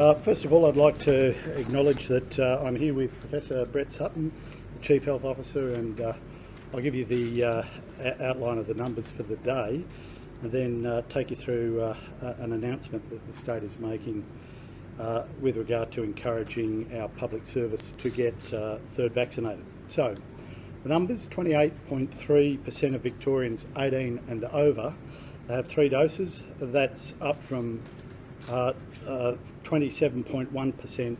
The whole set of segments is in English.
First of all, I'd like to acknowledge that I'm here with Professor Brett Sutton, the Chief Health Officer, and I'll give you the outline of the numbers for the day and then take you through an announcement that the state is making with regard to encouraging our public service to get third vaccinated. So, the numbers: 28.3% of Victorians 18 and over have 3 doses. That's up from 27.1%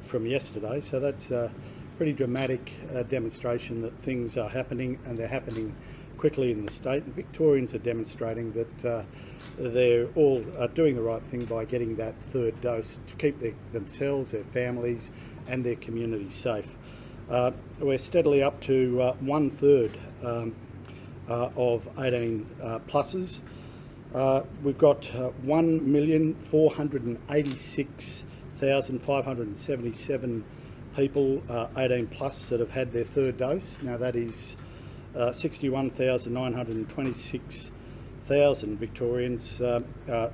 from yesterday, so that's a pretty dramatic demonstration that things are happening, and they're happening quickly in the state. And Victorians are demonstrating that they're all doing the right thing by getting that third dose to keep themselves, their families and their community safe. We're steadily up to 1/3 of 18 pluses. We've got 1,486,577 people 18 plus that have had their third dose. Now that is 61,926 Victorians,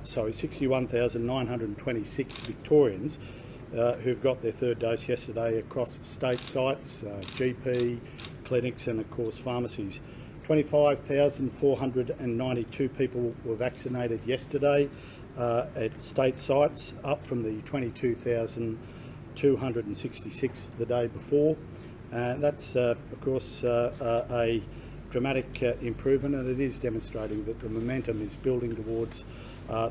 61,926 Victorians who've got their third dose yesterday across state sites, GP, clinics and of course pharmacies. 25,492 people were vaccinated yesterday at state sites, up from the 22,266 the day before. That's of course a dramatic improvement, and it is demonstrating that the momentum is building towards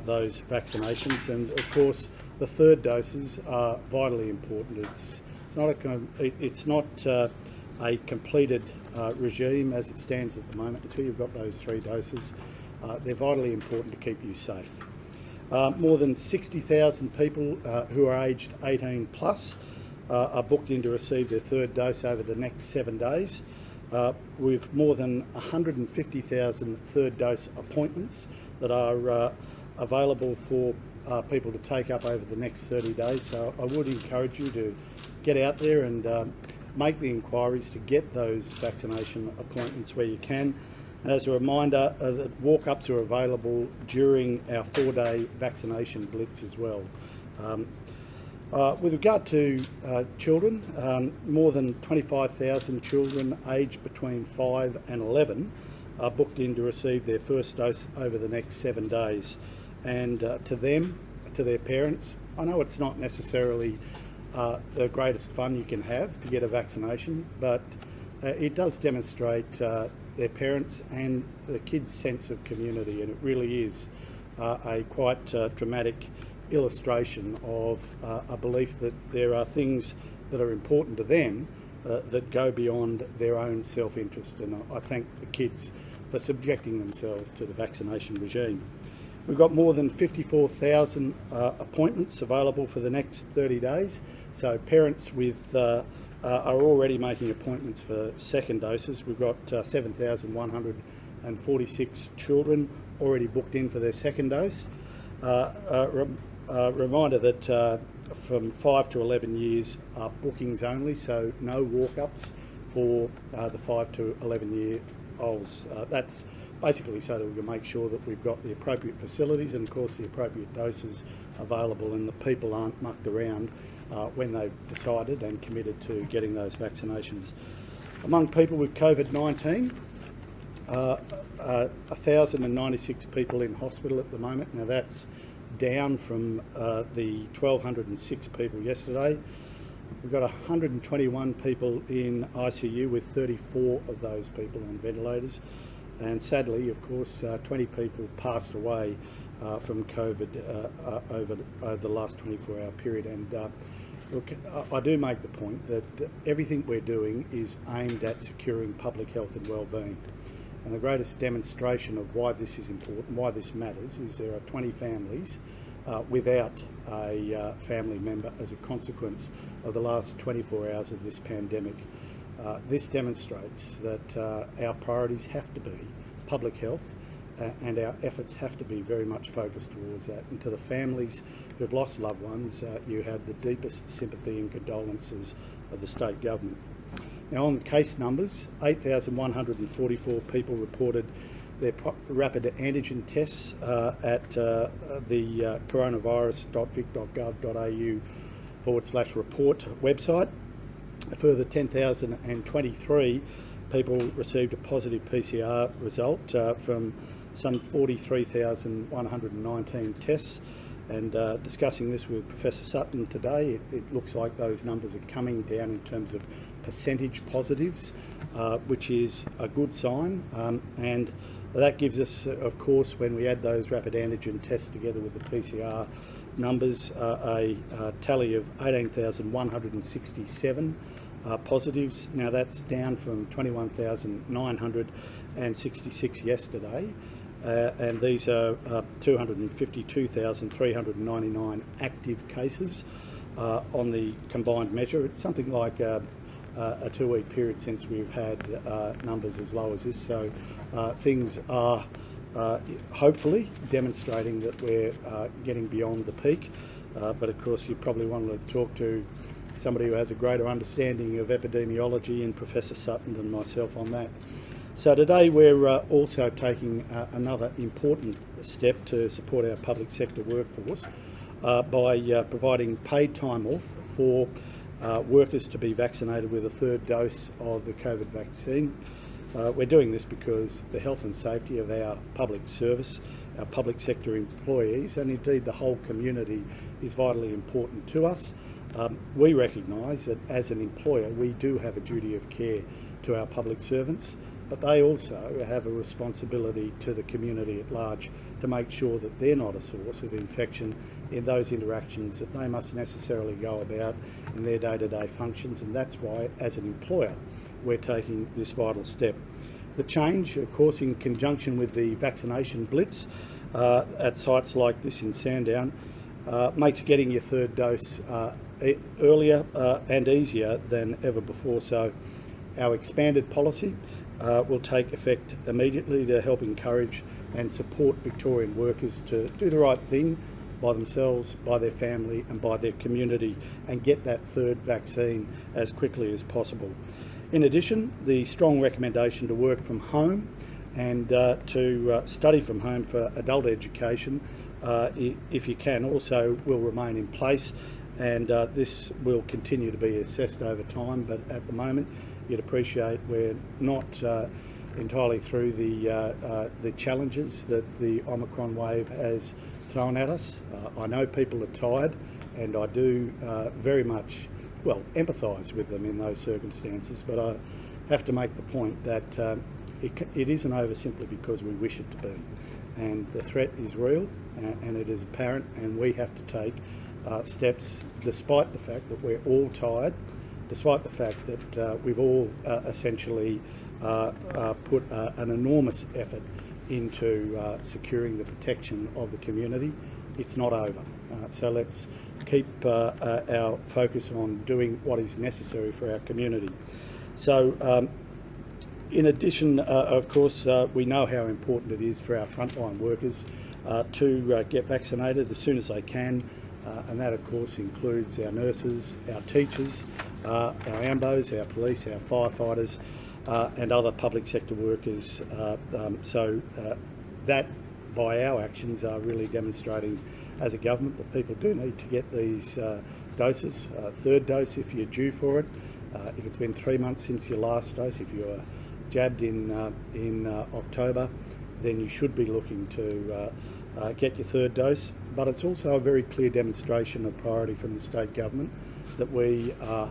those vaccinations. And of course the third doses are vitally important. It's not a completed regime as it stands at the moment until you've got those 3 doses. They're vitally important to keep you safe. More than 60,000 people who are aged 18 plus are booked in to receive their third dose over the next 7 days. With more than 150,000 third dose appointments that are available for people to take up over the next 30 days. So I would encourage you to get out there and make the inquiries to get those vaccination appointments where you can. As a reminder, that walk-ups are available during our 4-day vaccination blitz as well. With regard to children, more than 25,000 children aged between 5 and 11 are booked in to receive their first dose over the next 7 days. And to them, to their parents, I know it's not necessarily the greatest fun you can have to get a vaccination, but it does demonstrate their parents and the kids' sense of community, and it really is a quite dramatic illustration of a belief that there are things that are important to them that go beyond their own self-interest. And I thank the kids for subjecting themselves to the vaccination regime. We've got more than 54,000 appointments available for the next 30 days. So parents with are already making appointments for second doses. We've got 7,146 children already booked in for their second dose. Reminder that from 5 to 11 years are bookings only, so no walk-ups for the 5 to 11 year olds. That's basically so that we can make sure that we've got the appropriate facilities and of course the appropriate doses available, and the people aren't mucked around when they've decided and committed to getting those vaccinations. Among people with COVID-19, 1,096 people in hospital at the moment. Now that's down from the 1,206 people yesterday. We've got 121 people in ICU, with 34 of those people on ventilators. And sadly, of course, 20 people passed away from COVID over the last 24-hour period. And look, I do make the point that everything we're doing is aimed at securing public health and well-being. And the greatest demonstration of why this is important, why this matters, is there are 20 families without a family member as a consequence of the last 24 hours of this pandemic. This demonstrates that our priorities have to be public health, and our efforts have to be very much focused towards that. And to the families who have lost loved ones, you have the deepest sympathy and condolences of the state government. Now on the case numbers, 8,144 people reported their rapid antigen tests at the coronavirus.vic.gov.au/report website. A further 10,023 people received a positive PCR result from some 43,119 tests. And discussing this with Professor Sutton today, it looks like those numbers are coming down in terms of percentage positives, which is a good sign. And that gives us, of course, when we add those rapid antigen tests together with the PCR numbers, a tally of 18,167 positives. Now that's down from 21,966 yesterday. And these are 252,399 active cases on the combined measure. It's something like a 2-week period since we've had numbers as low as this. So things are hopefully demonstrating that we're getting beyond the peak. But of course, you probably want to talk to somebody who has a greater understanding of epidemiology and Professor Sutton than myself on that. So today we're also taking another important step to support our public sector workforce by providing paid time off for workers to be vaccinated with a third dose of the COVID vaccine. We're doing this because the health and safety of our public service, our public sector employees, and indeed the whole community is vitally important to us. We recognise that as an employer we do have a duty of care to our public servants, but they also have a responsibility to the community at large to make sure that they're not a source of infection in those interactions that they must necessarily go about in their day-to-day functions, and that's why, as an employer, we're taking this vital step. The change, of course, in conjunction with the vaccination blitz at sites like this in Sandown, makes getting your third dose earlier and easier than ever before. So our expanded policy will take effect immediately to help encourage and support Victorian workers to do the right thing by themselves, by their family and by their community, and get that third vaccine as quickly as possible. In addition, the strong recommendation to work from home and to study from home for adult education, if you can, also will remain in place, and this will continue to be assessed over time, but at the moment you'd appreciate we're not entirely through the challenges that the Omicron wave has thrown at us. I know people are tired, and I do very much, well, empathise with them in those circumstances, but I have to make the point that it isn't over simply because we wish it to be. And the threat is real, and it is apparent, and we have to take steps despite the fact that we're all tired, despite the fact that we've all essentially put an enormous effort into securing the protection of the community. It's not over. So let's keep our focus on doing what is necessary for our community. So in addition, of course, we know how important it is for our frontline workers to get vaccinated as soon as they can. And that, of course, includes our nurses, our teachers, our AMBOs, our police, our firefighters, and other public sector workers. So that, by our actions, are really demonstrating as a government that people do need to get these doses. Third dose if you're due for it. If it's been 3 months since your last dose, if you were jabbed in October, then you should be looking to get your third dose. But it's also a very clear demonstration of priority from the state government that we are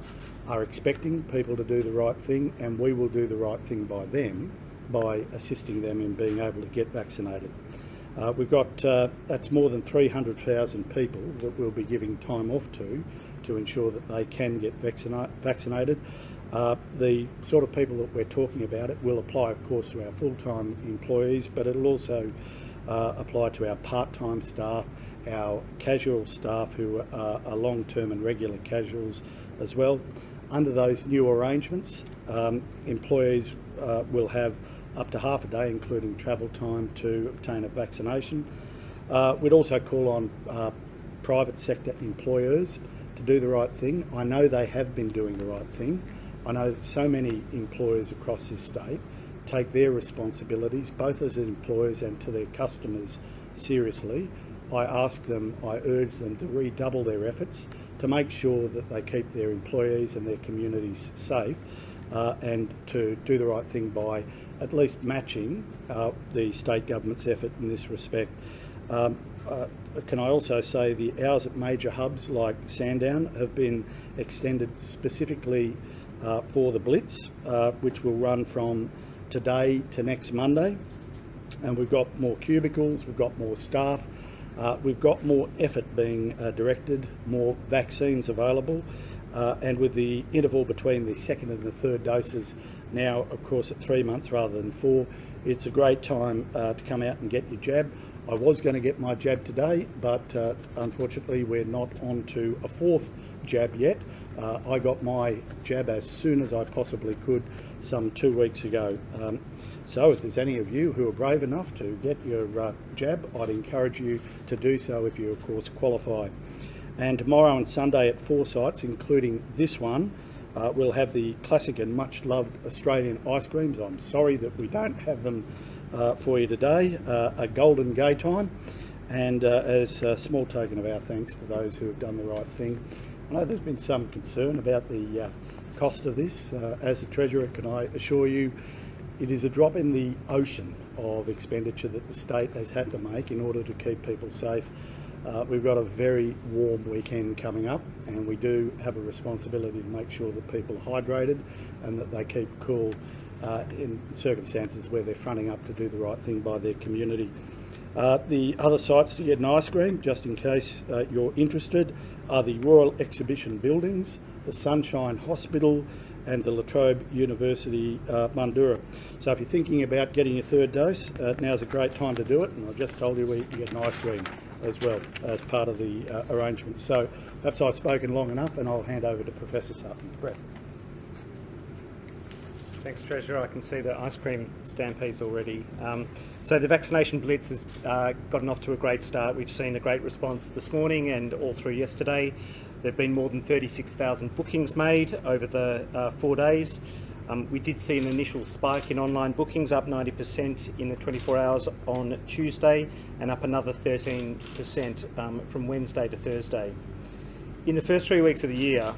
expecting people to do the right thing, and we will do the right thing by them by assisting them in being able to get vaccinated. We've got, that's more than 300,000 people that we'll be giving time off to ensure that they can get vaccinated. The sort of people that we're talking about, it will apply, of course, to our full-time employees, but it'll also apply to our part-time staff, our casual staff who are long-term and regular casuals as well. Under those new arrangements, employees will have up to half a day, including travel time, to obtain a vaccination. We'd also call on private sector employers to do the right thing. I know they have been doing the right thing. I know that so many employers across this state take their responsibilities, both as employers and to their customers, seriously, I urge them to redouble their efforts to make sure that they keep their employees and their communities safe, and to do the right thing by at least matching the state government's effort in this respect. Can I also say the hours at major hubs like Sandown have been extended specifically for the Blitz, which will run from today to next Monday. And we've got more cubicles, we've got more staff, we've got more effort being directed, more vaccines available, and with the interval between the second and the third doses now, of course, at 3 months rather than 4, it's a great time to come out and get your jab. I was going to get my jab today, but unfortunately we're not on to a 4th jab yet. I got my jab as soon as I possibly could some 2 weeks ago. So if there's any of you who are brave enough to get your jab, I'd encourage you to do so if you, of course, qualify. And tomorrow and Sunday at 4 sites, including this one, we'll have the classic and much loved Australian ice creams. I'm sorry that we don't have them for you today, a golden gay time, and as a small token of our thanks to those who have done the right thing. I know there's been some concern about the cost of this. As a Treasurer, can I assure you it is a drop in the ocean of expenditure that the state has had to make in order to keep people safe. We've got a very warm weekend coming up, and we do have a responsibility to make sure that people are hydrated and that they keep cool in circumstances where they're fronting up to do the right thing by their community. The other sites to get an ice cream, just in case you're interested, are the Royal Exhibition Buildings, the Sunshine Hospital, and the La Trobe University Mundura. So if you're thinking about getting your 3rd dose, now's a great time to do it, and I've just told you where you can get an ice cream as well as part of the arrangements. So perhaps I've spoken long enough, and I'll hand over to Professor Sutton. Brett. Thanks, Treasurer. I can see the ice cream stampedes already. So the vaccination blitz has gotten off to a great start. We've seen a great response this morning and all through yesterday. There have been more than 36,000 bookings made over the 4 days. We did see an initial spike in online bookings, up 90% in the 24 hours on Tuesday, and up another 13% from Wednesday to Thursday. In the first 3 weeks of the year,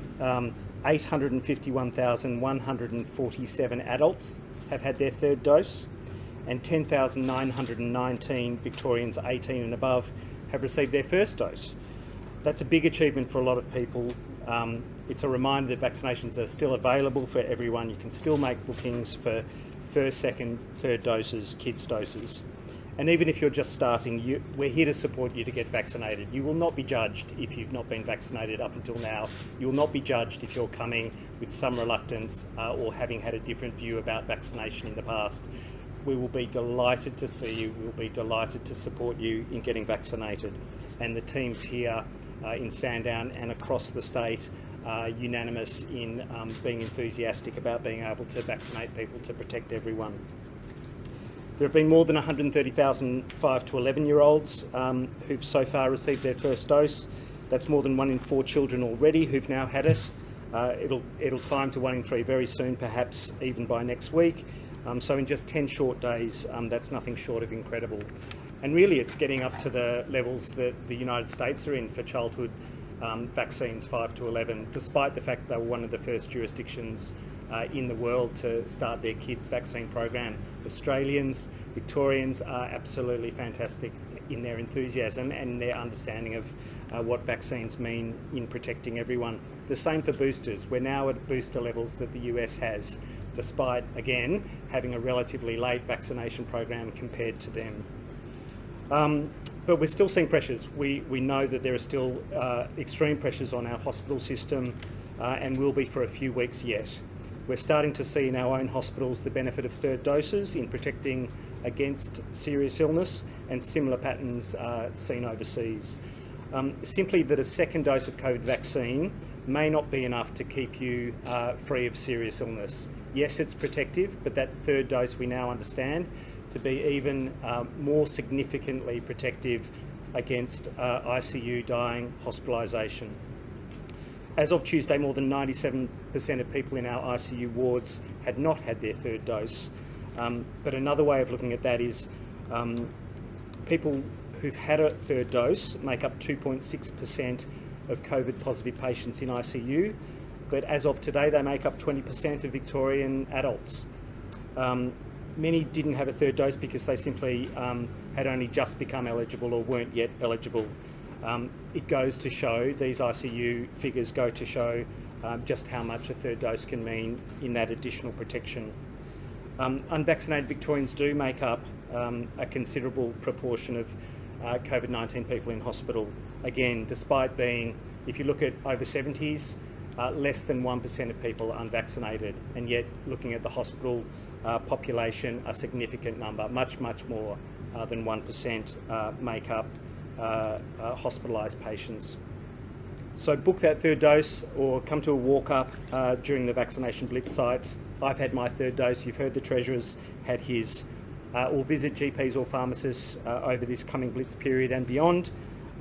851,147 adults have had their 3rd dose, and 10,919 Victorians 18 and above have received their 1st dose. That's a big achievement for a lot of people. It's a reminder that vaccinations are still available for everyone. You can still make bookings for 1st, 2nd, 3rd doses, kids' doses. And even if you're just starting, we're here to support you to get vaccinated. You will not be judged if you've not been vaccinated up until now. You will not be judged if you're coming with some reluctance or having had a different view about vaccination in the past. We will be delighted to see you. We'll be delighted to support you in getting vaccinated. And the teams here in Sandown and across the state are unanimous in being enthusiastic about being able to vaccinate people to protect everyone. There have been more than 130,000 5 to 11-year-olds who've so far received their 1st dose. That's more than 1 in 4 children already who've now had it. It'll climb to 1 in 3 very soon, perhaps even by next week. So in just 10 short days, that's nothing short of incredible. And really it's getting up to the levels that the United States are in for childhood vaccines 5 to 11, despite the fact they were one of the first jurisdictions in the world to start their kids' vaccine program. Australians, Victorians are absolutely fantastic in their enthusiasm and their understanding of what vaccines mean in protecting everyone. The same for boosters. We're now at booster levels that the US has, despite, again, having a relatively late vaccination program compared to them. But we're still seeing pressures. We know that there are still extreme pressures on our hospital system and will be for a few weeks yet. We're starting to see in our own hospitals the benefit of 3rd doses in protecting against serious illness, and similar patterns seen overseas. Simply that a 2nd dose of COVID vaccine may not be enough to keep you free of serious illness. Yes, it's protective, but that 3rd dose we now understand to be even more significantly protective against ICU dying, hospitalisation. As of Tuesday, more than 97% of people in our ICU wards had not had their 3rd dose. But another way of looking at that is people who've had a third dose make up 2.6% of COVID positive patients in ICU, but as of today they make up 20% of Victorian adults. Many didn't have a third dose because they simply had only just become eligible or weren't yet eligible. It goes to show, these ICU figures go to show just how much a third dose can mean in that additional protection. Unvaccinated Victorians do make up a considerable proportion of COVID-19 people in hospital. Again, despite being, if you look at over 70s, less than 1% of people are unvaccinated, and yet looking at the hospital population, a significant number, much more than 1% make up hospitalised patients. So book that third dose or come to a walk-up during the vaccination blitz sites. I've had my third dose, you've heard the Treasurer's had his, or visit GPs or pharmacists over this coming blitz period and beyond.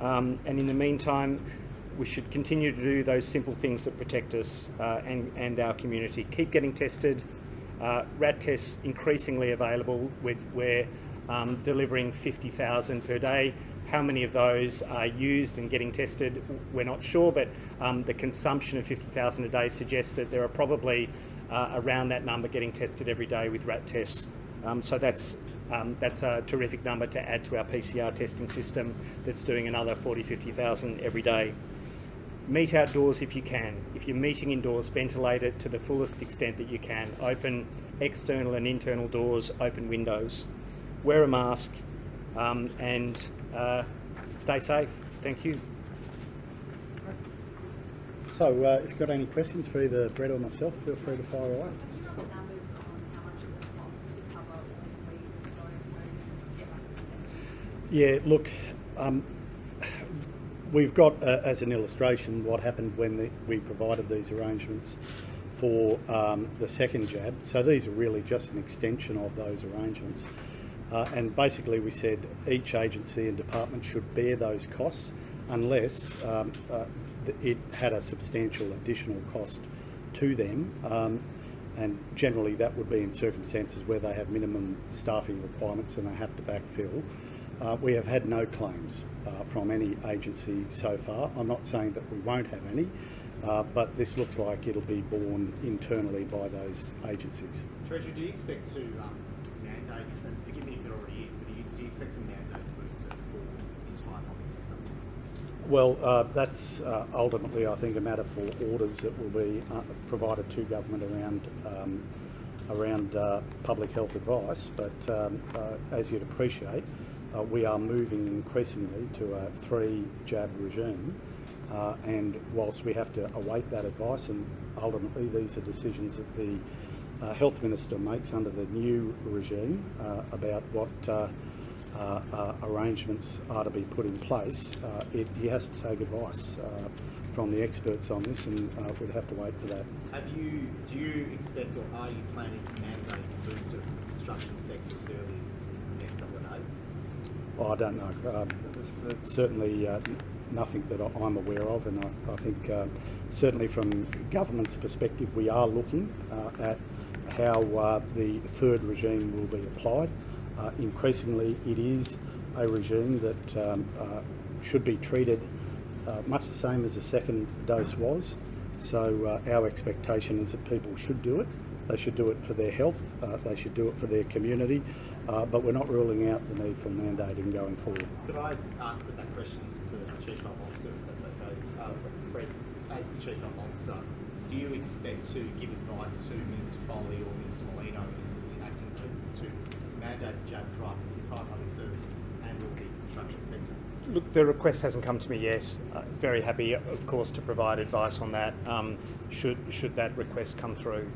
And in the meantime, we should continue to do those simple things that protect us and our community. Keep getting tested. RAT tests increasingly available. We're delivering 50,000 per day. How many of those are used and getting tested, we're not sure, but the consumption of 50,000 a day suggests that there are probably around that number getting tested every day with RAT tests. So that's a terrific number to add to our PCR testing system that's doing another 40, 50,000 every day. Meet outdoors if you can. If you're meeting indoors, ventilate it to the fullest extent that you can. Open external and internal doors, open windows. Wear a mask and stay safe. Thank you. So if you've got any questions for either Brett or myself, feel free to fire away. Yeah, look, we've got, as an illustration, what happened when we provided these arrangements for the second jab. So these are really just an extension of those arrangements. And basically we said each agency and department should bear those costs unless it had a substantial additional cost to them. And generally that would be in circumstances where they have minimum staffing requirements and they have to backfill. We have had no claims from any agency so far. I'm not saying that we won't have any, but this looks like it'll be borne internally by those agencies. Treasurer, do you expect to mandate, and forgive me if it already is, but do you expect to mandate the booster for the entire public sector? Well, that's ultimately, I think, a matter for orders that will be provided to government around public health advice. But as you'd appreciate, we are moving increasingly to a 3-jab regime, and whilst we have to await that advice, and ultimately these are decisions that the Health Minister makes under the new regime about what arrangements are to be put in place, he has to take advice from the experts on this, and we'd have to wait for that. Do you expect, or are you planning to mandate the booster for the construction sector as early as the next couple of days? I don't know. It's certainly nothing that I'm aware of, and I think certainly from government's perspective we are looking at how the third regime will be applied. Increasingly it is a regime that should be treated much the same as a second dose was. So our expectation is that people should do it. They should do it for their health, they should do it for their community, but we're not ruling out the need for mandating going forward. Could I put that question to the Chief Health Officer, if that's okay? Brett, as the Chief Health Officer, do you expect to give advice to Minister Foley or Minister Molino in acting presence to mandate the jab throughout the entire public service and or the construction sector? Look, the request hasn't come to me yet. Very happy, of course, to provide advice on that should that request come through.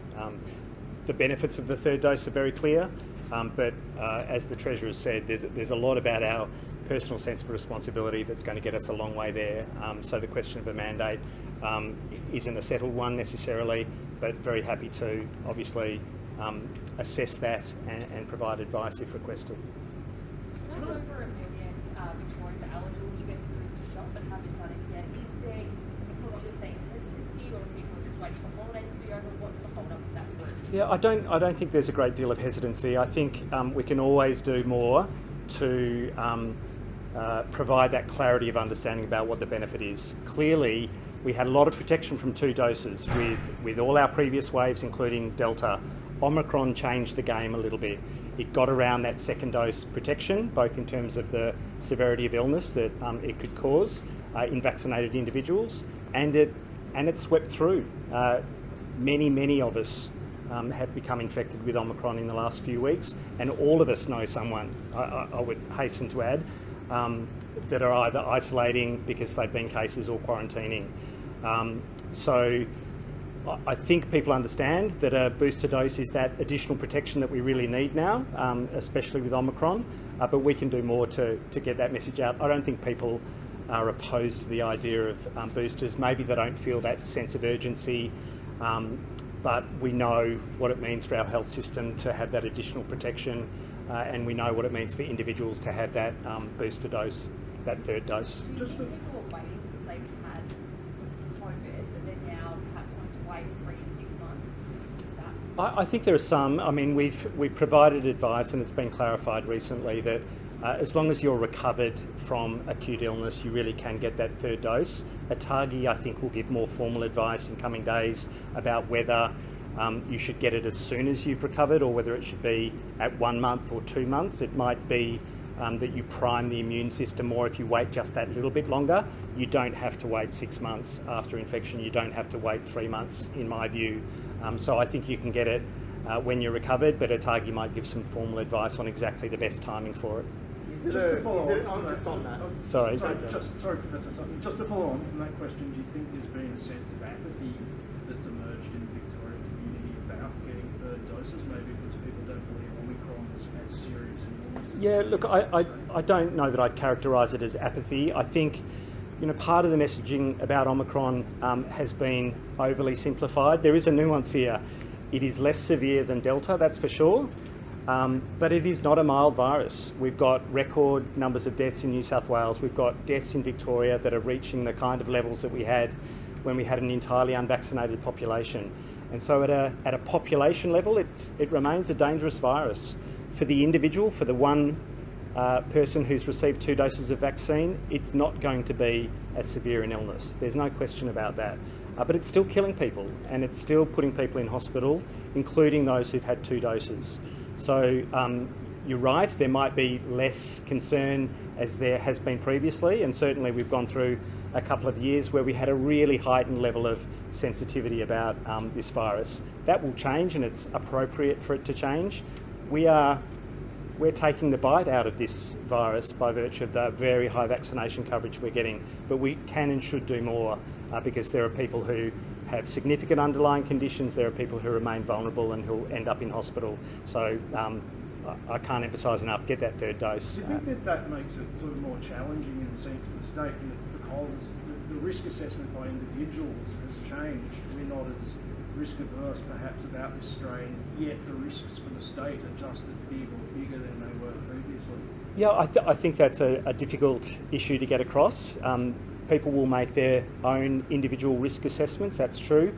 The benefits of the third dose are very clear, but as the Treasurer said, there's a lot about our personal sense of responsibility that's going to get us a long way there. So the question of a mandate isn't a settled one necessarily, but very happy to obviously assess that and provide advice if requested. Just over 1 million Victorians are eligible to get the booster shot but haven't done it yet. Is there, from what you're saying, hesitancy, or people are just waiting for holidays to be over? What's the hold up with that group? Yeah, I don't think there's a great deal of hesitancy. I think we can always do more to provide that clarity of understanding about what the benefit is. Clearly, we had a lot of protection from 2 doses with all our previous waves, including Delta. Omicron changed the game a little bit. It got around that 2nd dose protection, both in terms of the severity of illness that it could cause in vaccinated individuals, and it swept through. Many of us have become infected with Omicron in the last few weeks, and all of us know someone, I would hasten to add, that are either isolating because they've been cases or quarantining. So I think people understand that a booster dose is that additional protection that we really need now, especially with Omicron, but we can do more to get that message out. I don't think people are opposed to the idea of boosters. Maybe they don't feel that sense of urgency, but we know what it means for our health system to have that additional protection, and we know what it means for individuals to have that booster dose, that 3rd dose. Do you think people are waiting because they've had COVID, but they're now perhaps going to wait 3 to 6 months? I think there are some. I mean, we've provided advice, and it's been clarified recently that as long as you're recovered from acute illness, you really can get that 3rd dose. ATAGI, I think, will give more formal advice in coming days about whether you should get it as soon as you've recovered or whether it should be at 1 month or 2 months. It might be that you prime the immune system more if you wait just that little bit longer. You don't have to wait 6 months after infection. You don't have to wait 3 months, in my view. So I think you can get it when you're recovered, but ATAGI might give some formal advice on exactly the best timing for it. Just on that. Sorry, Professor. Just to follow on from that question, do you think there's been a sense of apathy that's emerged in the Victorian community about getting 3rd doses, maybe because people don't believe Omicron is as serious an illness? Yeah, look, I don't know that I'd characterise it as apathy. I think, part of the messaging about Omicron has been overly simplified. There is a nuance here. It is less severe than Delta, that's for sure. But it is not a mild virus. We've got record numbers of deaths in New South Wales. We've got deaths in Victoria that are reaching the kind of levels that we had when we had an entirely unvaccinated population. And so at a population level, it remains a dangerous virus. For the individual, for the one person who's received 2 doses of vaccine, it's not going to be as severe an illness. There's no question about that. But it's still killing people, and it's still putting people in hospital, including those who've had 2 doses. So you're right, there might be less concern as there has been previously, and certainly we've gone through a couple of years where we had a really heightened level of sensitivity about this virus. That will change, and it's appropriate for it to change. We're taking the bite out of this virus by virtue of the very high vaccination coverage we're getting, but we can and should do more because there are people who have significant underlying conditions, there are people who remain vulnerable and who'll end up in hospital. So I can't emphasise enough, get that 3rd dose. Do you think that makes it sort of more challenging in the sense for the state because the risk assessment by individuals has changed? We're not as risk averse perhaps about this strain, yet the risks for the state are just as big or bigger than they were previously? Yeah, I think that's a difficult issue to get across. People will make their own individual risk assessments, that's true.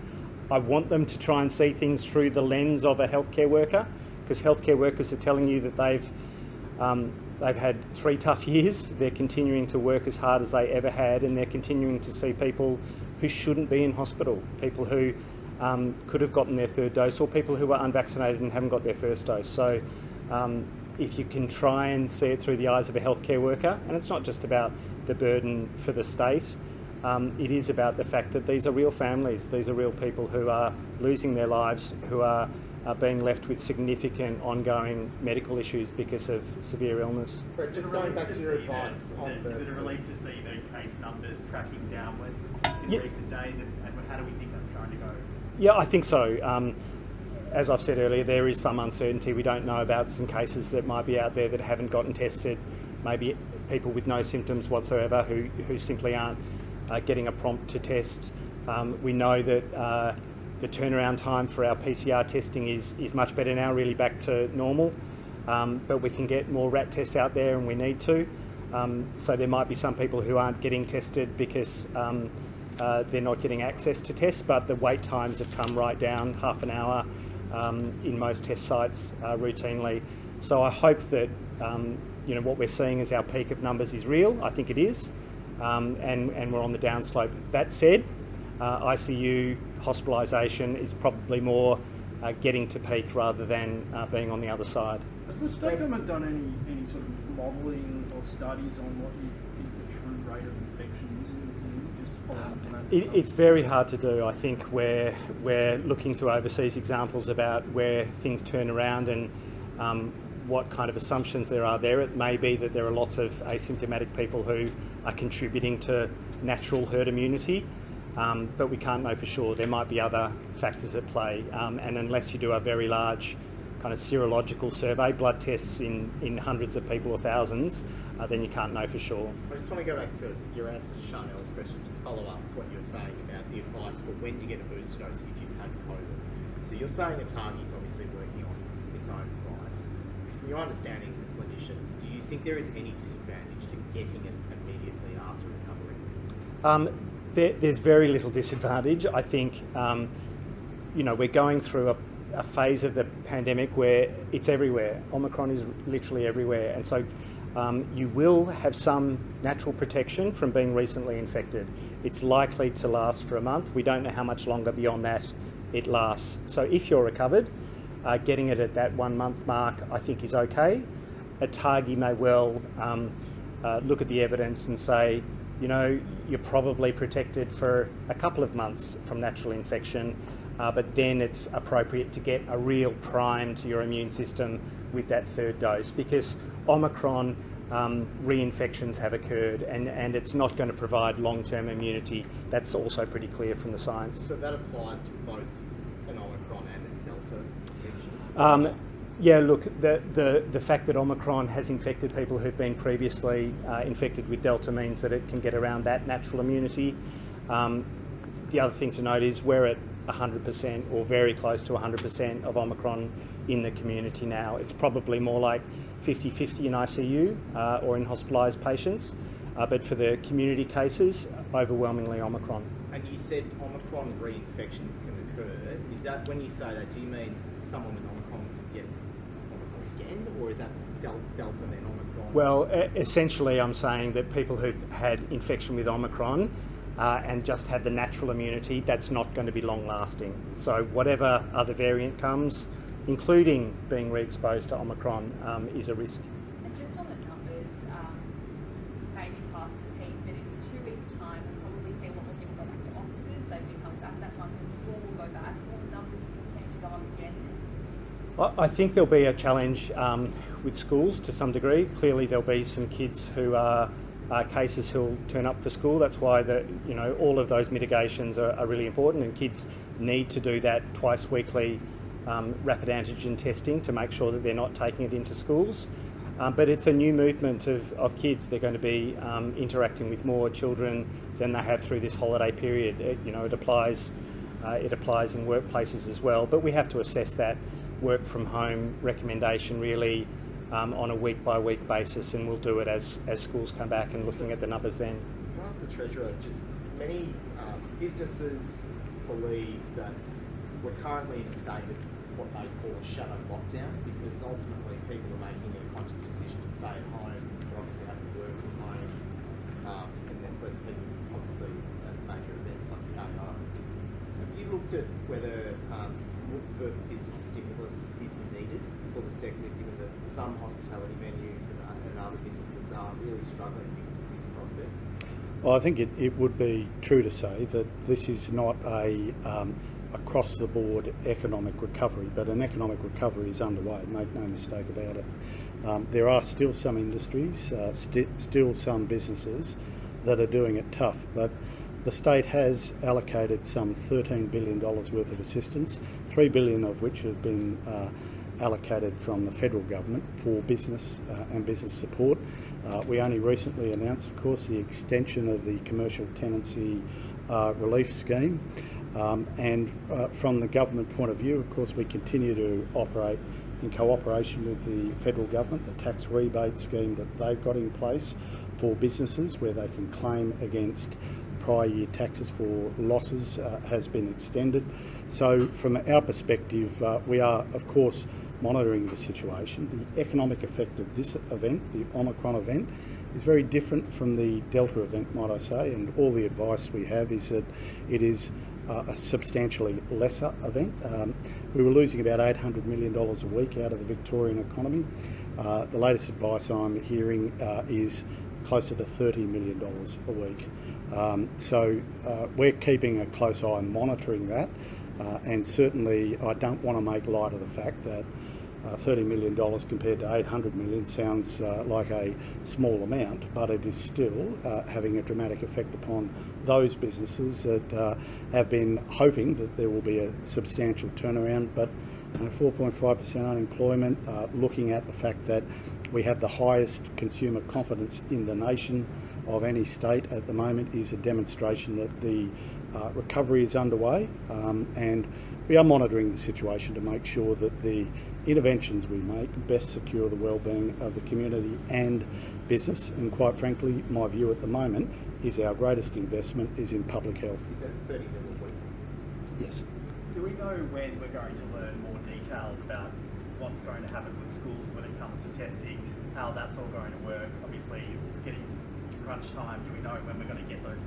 I want them to try and see things through the lens of a healthcare worker, because healthcare workers are telling you that they've had 3 tough years. They're continuing to work as hard as they ever had, and they're continuing to see people who shouldn't be in hospital, people who could have gotten their 3rd dose, or people who are unvaccinated and haven't got their 1st dose. So if you can try and see it through the eyes of a healthcare worker, and it's not just about the burden for the state, it is about the fact that these are real families, these are real people who are losing their lives, who are being left with significant ongoing medical issues because of severe illness. Brett, just going back to your advice on Is it a relief to see the case numbers tracking downwards in recent days, and how do we think that's going to go? Yeah, I think so. As I've said earlier, there is some uncertainty. We don't know about some cases that might be out there that haven't gotten tested, maybe people with no symptoms whatsoever who simply aren't getting a prompt to test. We know that the turnaround time for our PCR testing is much better now, really back to normal, but we can get more RAT tests out there, and we need to. So there might be some people who aren't getting tested because they're not getting access to tests, but the wait times have come right down, half an hour. in most test sites routinely. So I hope that what we're seeing as our peak of numbers is real. I think it is, and we're on the downslope. That said, ICU hospitalisation is probably more getting to peak rather than being on the other side. Has the state government done any sort of modelling or studies on what you think the true rate of infection is in just following up on that? It's very hard to do. I think we're looking to overseas examples about where things turn around and what kind of assumptions there are there. It may be that there are lots of asymptomatic people who are contributing to natural herd immunity, but we can't know for sure. There might be other factors at play, and unless you do a very large kind of serological survey, blood tests in hundreds of people or thousands, then you can't know for sure. I just want to go back to your answer to Chanel's question, just follow up what you're saying about the advice for when to get a booster dose if you've had COVID. So you're saying ATAGI is obviously working on its own advice. From your understanding as a clinician, do you think there is any disadvantage to getting it immediately after recovery? There's very little disadvantage. I think we're going through a phase of the pandemic where it's everywhere. Omicron is literally everywhere, and so you will have some natural protection from being recently infected. It's likely to last for a month. We don't know how much longer beyond that it lasts. So if you're recovered, getting it at that 1 month mark I think is okay. ATAGI may well look at the evidence and say, you're probably protected for a couple of months from natural infection, but then it's appropriate to get a real prime to your immune system with that third dose, because Omicron reinfections have occurred and it's not going to provide long-term immunity. That's also pretty clear from the science. So that applies to both an Omicron and a Delta infection? Yeah, look, the fact that Omicron has infected people who've been previously infected with Delta means that it can get around that natural immunity. The other thing to note is we're at 100% or very close to 100% of Omicron in the community now. It's probably more like 50-50 in ICU or in hospitalised patients, but for the community cases, overwhelmingly Omicron. And you said Omicron reinfections can occur. Is that, when you say that, do you mean someone with Omicron can get Omicron again, or is that Delta then Omicron? Well, essentially I'm saying that people who've had infection with Omicron and just had the natural immunity, that's not going to be long lasting. So whatever other variant comes, including being re-exposed to Omicron, is a risk. And just on the numbers, maybe past the peak, but in 2 weeks' time, we'll probably see a lot more people go back to offices. They've been coming back that month, and school will go back. All the numbers tend to go up again. I think there'll be a challenge with schools to some degree. Clearly there'll be some kids who are cases who'll turn up for school. That's why all of those mitigations are really important, and kids need to do that twice weekly rapid antigen testing to make sure that they're not taking it into schools. But it's a new movement of kids. They're going to be interacting with more children than they have through this holiday period. It applies in workplaces as well, but we have to assess that work from home recommendation really on a week-by-week basis, and we'll do it as schools come back and looking at the numbers then. Can I ask the Treasurer, just many businesses believe that we're currently in a state of what they call a shadow lockdown, because ultimately people are making a conscious decision to stay at home. They're obviously having to work from home, and there's less people obviously at major events like the AO. Have you looked at whether for business stimulus is needed for the sector, given that some hospitality venues and other businesses are really struggling because of this prospect? Well, I think it would be true to say that this is not a across-the-board economic recovery, but an economic recovery is underway, make no mistake about it. There are still some industries, still some businesses that are doing it tough, but the state has allocated some $13 billion worth of assistance, $3 billion of which have been allocated from the federal government for business and business support. We only recently announced, of course, the extension of the commercial tenancy relief scheme. And from the government point of view, of course, we continue to operate in cooperation with the federal government, the tax rebate scheme that they've got in place for businesses where they can claim against prior year taxes for losses has been extended. So from our perspective, we are of course monitoring the situation. The economic effect of this event, the Omicron event, is very different from the Delta event, might I say, and all the advice we have is that it is a substantially lesser event. We were losing about $800 million a week out of the Victorian economy. The latest advice I'm hearing is closer to $30 million a week. So we're keeping a close eye and monitoring that, and certainly I don't want to make light of the fact that $30 million compared to $800 million sounds like a small amount, but it is still having a dramatic effect upon those businesses that have been hoping that there will be a substantial turnaround. But 4.5% unemployment, looking at the fact that we have the highest consumer confidence in the nation of any state at the moment, is a demonstration that the recovery is underway, and we are monitoring the situation to make sure that the interventions we make best secure the well-being of the community and business. And quite frankly, my view at the moment is our greatest investment is in public health. Is that 30 million a week? Yes. Do we know when we're going to learn more details about what's going to happen with schools when it comes to testing, how that's all going to work? Obviously, it's getting crunch time. Do we know when we're going to get those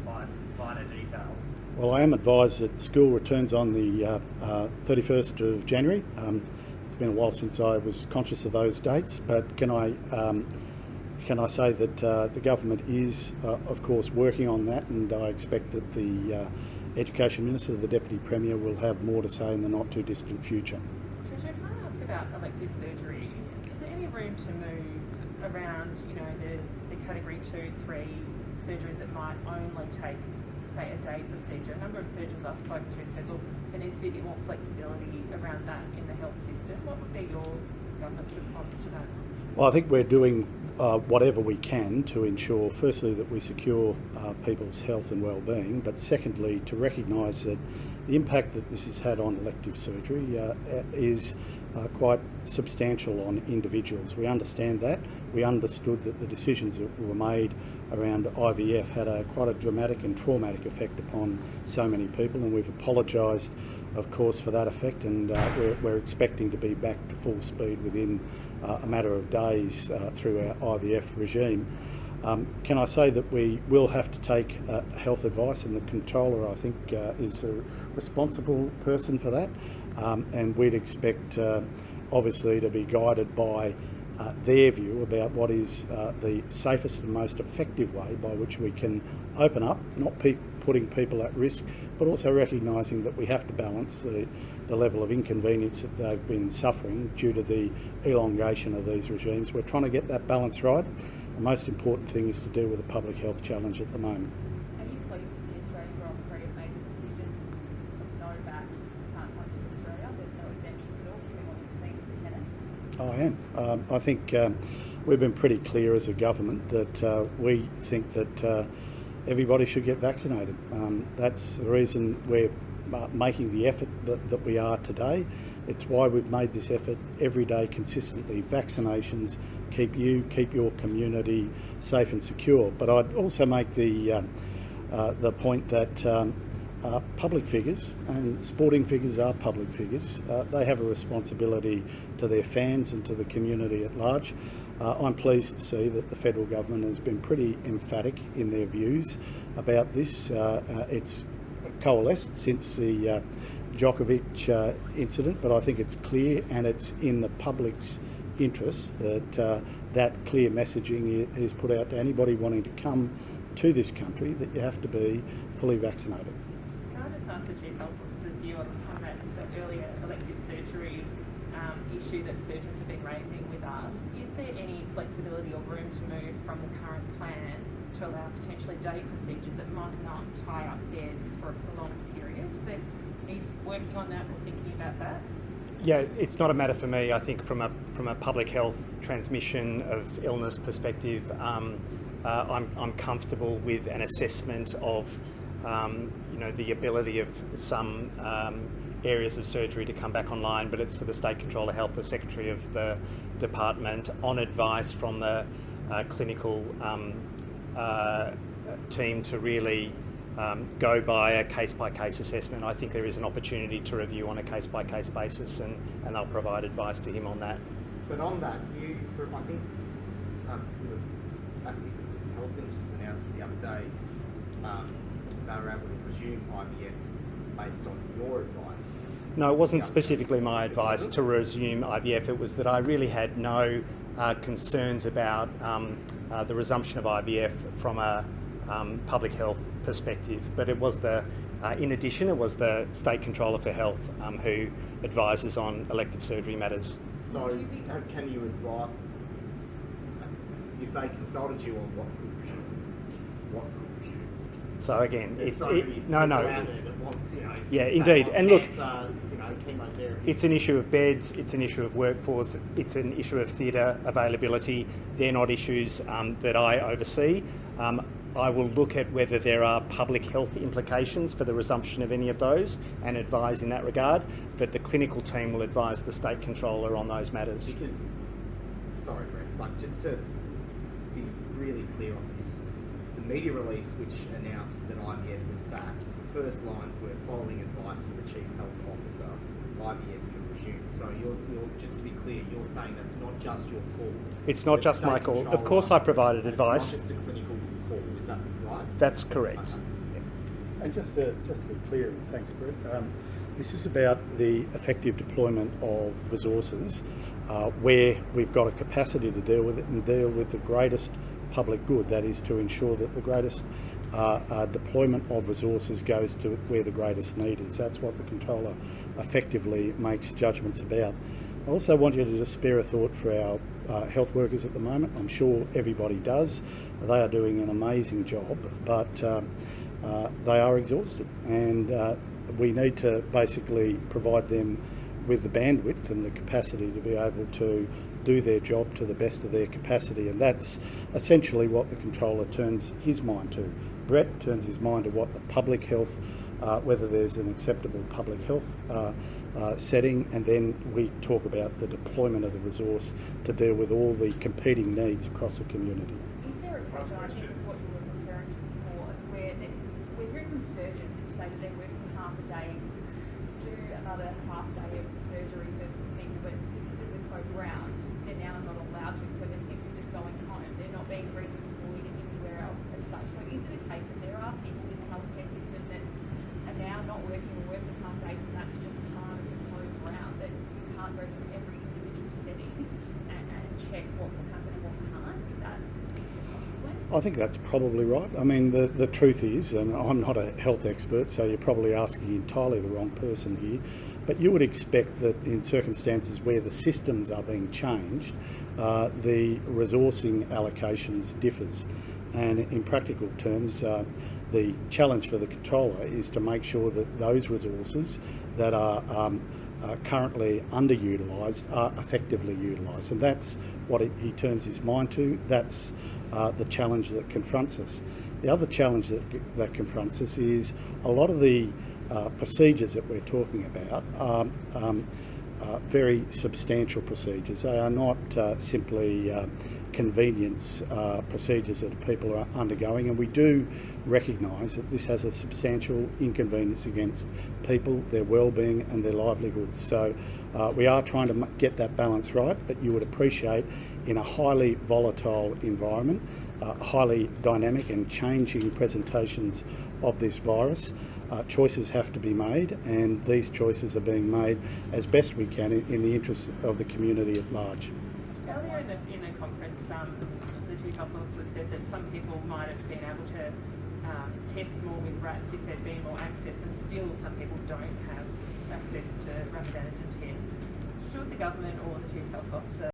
finer details? Well, I am advised that school returns on the 31st of January. It's been a while since I was conscious of those dates, but can I say that the government is, of course, working on that, and I expect that the Education Minister, the Deputy Premier, will have more to say in the not too distant future. Treasurer, can I ask about elective surgery? Is there any room to move around, the category 2, 3 surgeries that might only take, say, a day procedure? A number of surgeons I've spoken to said, look, there needs to be a bit more flexibility around that in the health system. What would be your government's response to that? Well, I think we're doing whatever we can to ensure, firstly, that we secure people's health and well-being, but secondly, to recognise that the impact that this has had on elective surgery is quite substantial on individuals. We understand that. We understood that the decisions that were made around IVF had quite a dramatic and traumatic effect upon so many people, and we've apologised, of course, for that effect, and we're expecting to be back to full speed within a matter of days through our IVF regime. Can I say that we will have to take health advice, and the controller, I think, is a responsible person for that, and we'd expect obviously to be guided by their view about what is the safest and most effective way by which we can open up, not putting people at risk, but also recognising that we have to balance the level of inconvenience that they've been suffering due to the elongation of these regimes. We're trying to get that balance right. The most important thing is to deal with the public health challenge at the moment. Are you pleased that the Australian Grand Prix have made the decision of no vax can't come to Australia? There's no exemptions at all, given what we've seen with tennis? I am. I think we've been pretty clear as a government that we think that everybody should get vaccinated. That's the reason we're making the effort that we are today. It's why we've made this effort every day consistently. Vaccinations keep your community safe and secure. But I'd also make the point that public figures, and sporting figures are public figures, they have a responsibility to their fans and to the community at large. I'm pleased to see that the federal government has been pretty emphatic in their views about this. It's coalesced since the Djokovic incident, but I think it's clear, and it's in the public's interest that that clear messaging is put out to anybody wanting to come to this country, that you have to be fully vaccinated. Can I just ask the Chief Health Officer's view on the earlier elective surgery issue that surgeons have been raising with us? Is there any flexibility or room to move from the current plan to allow potentially day procedures that might not tie up beds for a prolonged period? Is there any working on that or thinking about that? Yeah, it's not a matter for me. I think from a public health transmission of illness perspective, I'm comfortable with an assessment of the ability of some areas of surgery to come back online, but it's for the State Controller Health, the Secretary of the Department, on advice from the clinical team to really go by a case-by-case assessment. I think there is an opportunity to review on a case-by-case basis, and they'll provide advice to him on that. But on that, I think the Health Minister's announcement the other day, they were able to resume IVF based on your advice. No, it wasn't specifically my advice to resume IVF. It was that I really had no concerns about the resumption of IVF from a public health perspective. But it was in addition, it was the State Controller for Health who advises on elective surgery matters. So can you advise, if they consulted you on what could resume? So again, yeah, indeed. And look, chemotherapy. it's an issue of beds, it's an issue of workforce, it's an issue of theatre availability. They're not issues that I oversee. I will look at whether there are public health implications for the resumption of any of those and advise in that regard, but the clinical team will advise the State Controller on those matters. Because, sorry Brett, just to be really clear on this, the media release which announced that IVF was back, the first lines were following advice from the Chief Health Officer, IVF can resume. So you're just to be clear, you're saying that's not just your call. It's not just my call. Of course I provided advice. It's not just a clinical call, is that right? That's correct. Okay. And just to be clear, thanks Brett, this is about the effective deployment of resources where we've got a capacity to deal with it and deal with the greatest public good, that is to ensure that the greatest deployment of resources goes to where the greatest need is. That's what the controller effectively makes judgments about. I also want you to just spare a thought for our health workers at the moment. I'm sure everybody does. They are doing an amazing job, but they are exhausted, and we need to basically provide them with the bandwidth and the capacity to be able to do their job to the best of their capacity, and that's essentially what the controller turns his mind to. Brett turns his mind to what the public health, whether there's an acceptable public health setting, and then we talk about the deployment of the resource to deal with all the competing needs across the community. Is there a question, I think is what you were referring to before, where we're hearing from surgeons who say that they're working half a day, do another half day of surgery for people, but because of the code round, they're now not allowed to, so they're simply just going home. They're not being redeployed anywhere else as such. So is it a case that there are people in the healthcare system that are now not working or working half days, and that's just part of the code round, that you can't go through every individual setting and check what will happen and what can't? Is that the consequence? I think that's probably right. I mean, the truth is, and I'm not a health expert, so you're probably asking entirely the wrong person here, but you would expect that in circumstances where the systems are being changed, the resourcing allocations differs. And in practical terms, the challenge for the controller is to make sure that those resources that are currently underutilised are effectively utilised, and that's what he turns his mind to. That's the challenge that confronts us. The other challenge that confronts us is a lot of the procedures that we're talking about are very substantial procedures. They are not simply convenience procedures that people are undergoing, and we do recognise that this has a substantial inconvenience against people, their well-being and their livelihoods. So we are trying to get that balance right, but you would appreciate in a highly volatile environment, highly dynamic and changing presentations of this virus, choices have to be made, and these choices are being made as best we can in the interest of the community at large. Earlier in the conference, the Chief Health Officer said that some people might have been able to test more with rats if there'd been more access, and still some people don't have access to rapid antigen tests. Should the government or the Chief Health Officer